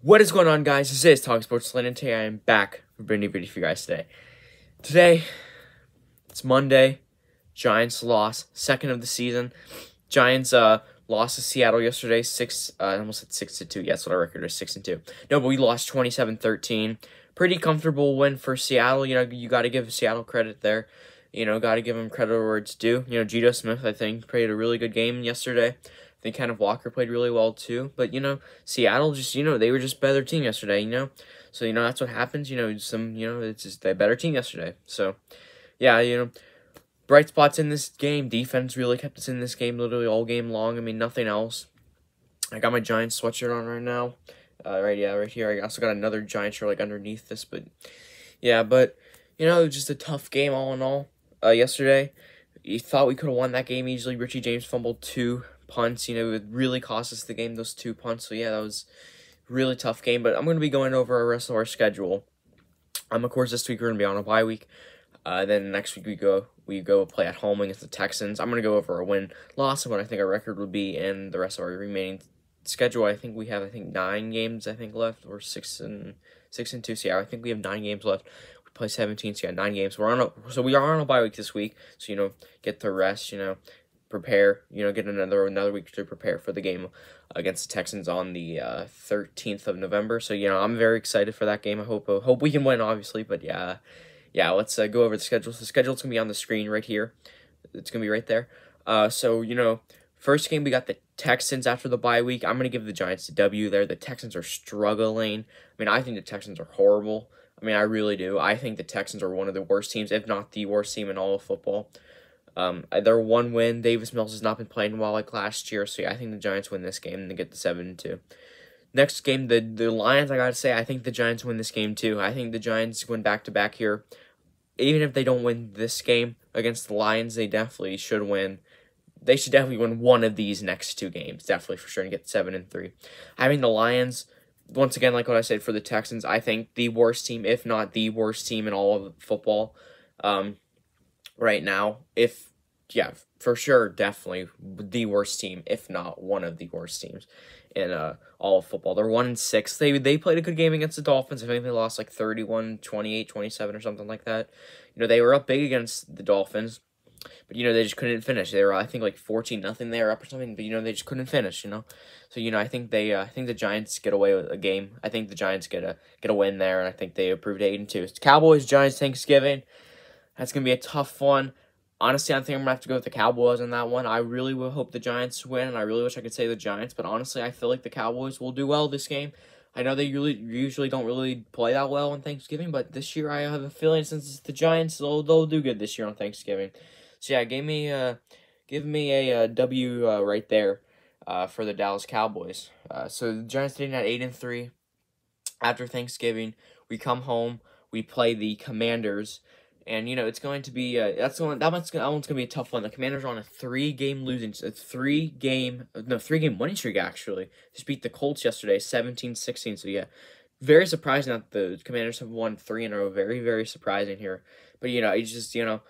What is going on, guys? This is Talking Sports Lynn, and today I am back for a new video for you guys today. Today, it's Monday. Giants lost, second of the season. Giants lost to Seattle yesterday, I almost said 6-2. Yeah, that's what our record is, 6-2. No, but we lost 27-13. Pretty comfortable win for Seattle. You know, you got to give Seattle credit there. You know, got to give them credit where it's due. You know, Geno Smith, I think, played a really good game yesterday. I think Kenneth Walker played really well too. But, you know, Seattle just, you know, they were just a better team yesterday, you know. So, you know, that's what happens. You know, it's just a better team yesterday. So, yeah, you know, bright spots in this game. Defense really kept us in this game literally all game long. I mean, nothing else. I got my Giants sweatshirt on right now. Right here. I also got another Giants shirt, like, underneath this. But, yeah, but, you know, it was just a tough game all in all yesterday. You thought we could have won that game easily. Richie James fumbled 2 punts. You know, it really cost us the game, those 2 punts. So, yeah, that was a really tough game. But I'm going to be going over the rest of our schedule. Of course, this week we're going to be on a bye week. Then next week we go play at home against the Texans. I'm going to go over a win-loss and what I think our record would be and the rest of our remaining schedule. I think we have 9 games left, or 6 and 2. So, yeah, I think we have 9 games left. We play 17, so yeah, 9 games. So we are on a bye week this week. So, you know, get the rest, you know, prepare, you know, get another week to prepare for the game against the Texans on the 13th of November. So, you know, I'm very excited for that game. I hope we can win, obviously. But yeah, let's go over the schedule. So the schedule's gonna be on the screen right here. It's gonna be right there. So, you know, first game we got the Texans after the bye week. I'm gonna give the Giants a W there. The Texans are struggling. I mean, I think the Texans are horrible. I mean, I really do. I think the Texans are one of the worst teams, if not the worst team in all of football. They're 1 win. Davis Mills has not been playing well like last year, so yeah, I think the Giants win this game and they get the 7-2. Next game, the Lions, I gotta say, I think the Giants win this game too. I think the Giants win back-to-back here. Even if they don't win this game against the Lions, they definitely should win. They should definitely win one of these next 2 games, definitely for sure, and get 7-3. I mean, the Lions, once again, like what I said for the Texans, I think the worst team, if not the worst team in all of football, right now. Yeah, for sure, definitely the worst team, if not one of the worst teams in all of football. They're 1-6. They played a good game against the Dolphins. I think they lost like 31, 28, 27 or something like that. You know, they were up big against the Dolphins, but, you know, they just couldn't finish. They were, I think, like 14-0 they were up or something, but, you know, they just couldn't finish, you know. So, you know, I think I think the Giants get away with a game. I think the Giants get a win there, and I think they improved to 8-2. It's Cowboys, Giants, Thanksgiving. That's going to be a tough one. Honestly, I think I'm going to have to go with the Cowboys on that one. I really will hope the Giants win, and I really wish I could say the Giants, but honestly, I feel like the Cowboys will do well this game. I know they usually don't really play that well on Thanksgiving, but this year I have a feeling since it's the Giants, they'll do good this year on Thanksgiving. So yeah, give me a W right there for the Dallas Cowboys. So the Giants sitting at 8-3 after Thanksgiving. We come home, we play the Commanders. And, you know, it's going to be, that one's going to be a tough one. The Commanders are on a 3-game winning streak, actually. Just beat the Colts yesterday, 17-16. So, yeah, very surprising that the Commanders have won 3 in a row. Very, very surprising here. But, you know, it's just, you know,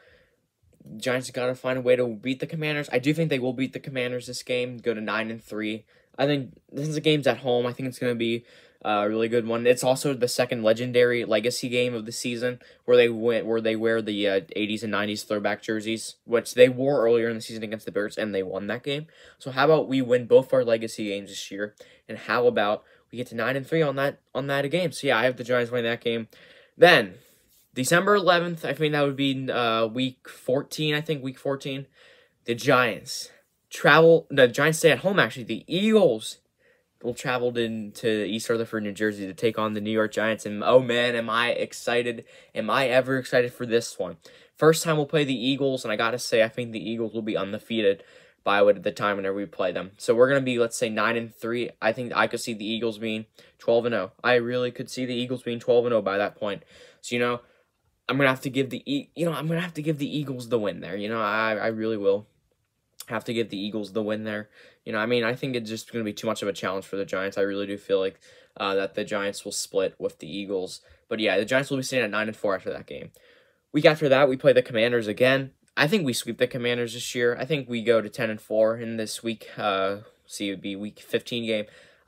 Giants got to find a way to beat the Commanders. I do think they will beat the Commanders this game, go to 9-3. I think since the game's at home, I think it's going to be a really good one. It's also the second legendary legacy game of the season where they wear the 80s and 90s throwback jerseys, which they wore earlier in the season against the Bears, and they won that game. So how about we win both our legacy games this year, and how about we get to 9-3 on that game? So yeah, I have the Giants winning that game. Then December 11th, I think that would be week 14. I think week 14. The Giants stay at home. Actually, the Eagles will travel into East Rutherford, New Jersey to take on the New York Giants. And, oh, man, am I excited. Am I ever excited for this one. First time we'll play the Eagles, and I got to say, I think the Eagles will be undefeated by the time whenever we play them. So we're going to be, let's say, 9-3. I think I could see the Eagles being 12-0. I really could see the Eagles being 12-0 by that point. So, you know, I'm going to have to give the Eagles the win there. You know, I really will have to give the Eagles the win there. You know, I mean, I think it's just going to be too much of a challenge for the Giants. I really do feel like that the Giants will split with the Eagles. But yeah, the Giants will be sitting at 9-4 after that game. Week after that, we play the Commanders again. I think we sweep the Commanders this year. I think we go to 10-4 in this week. See, it would be week 15 game.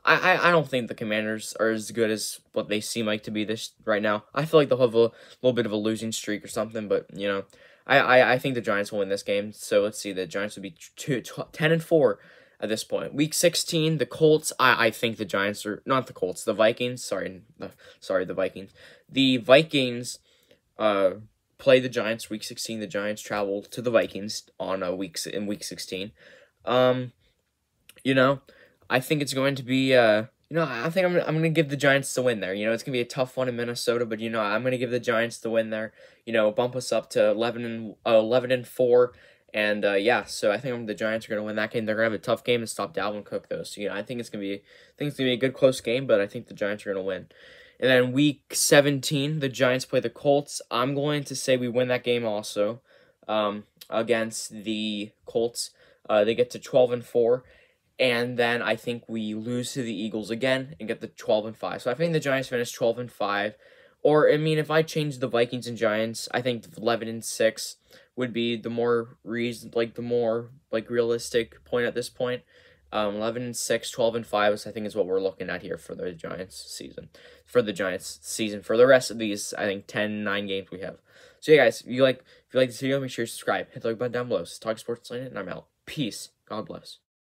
I don't think the Commanders are as good as what they seem like to be this right now. I feel like they'll have a little bit of a losing streak or something, but you know, I think the Giants will win this game. So let's see, the Giants will be 10-4 at this point. Week 16, the Colts. I think the Giants are not the Colts, the Vikings. Sorry, the Vikings. The Vikings play the Giants week 16. The Giants travel to the Vikings on week 16. You know, I think it's going to be I think I'm gonna give the Giants the win there. You know, it's gonna be a tough one in Minnesota, but you know, I'm gonna give the Giants the win there. You know, bump us up to 11-4. And yeah, so I think the Giants are gonna win that game. They're gonna have a tough game and stop Dalvin Cook though. So you know, I think it's gonna be a good close game, but I think the Giants are gonna win. And then week 17, the Giants play the Colts. I'm going to say we win that game also against the Colts. They get to 12-4. And then I think we lose to the Eagles again and get the 12-5. So I think the Giants finish 12-5. Or, I mean, if I change the Vikings and Giants, I think 11-6 would be the more realistic point at this point. 11-6, 12-5 I think is what we're looking at here for the Giants season. For the rest of these, I think 10-9 games we have. So yeah, guys, if you like this video, make sure you subscribe. Hit the like button down below. Talk Sports Planet, and I'm out. Peace. God bless.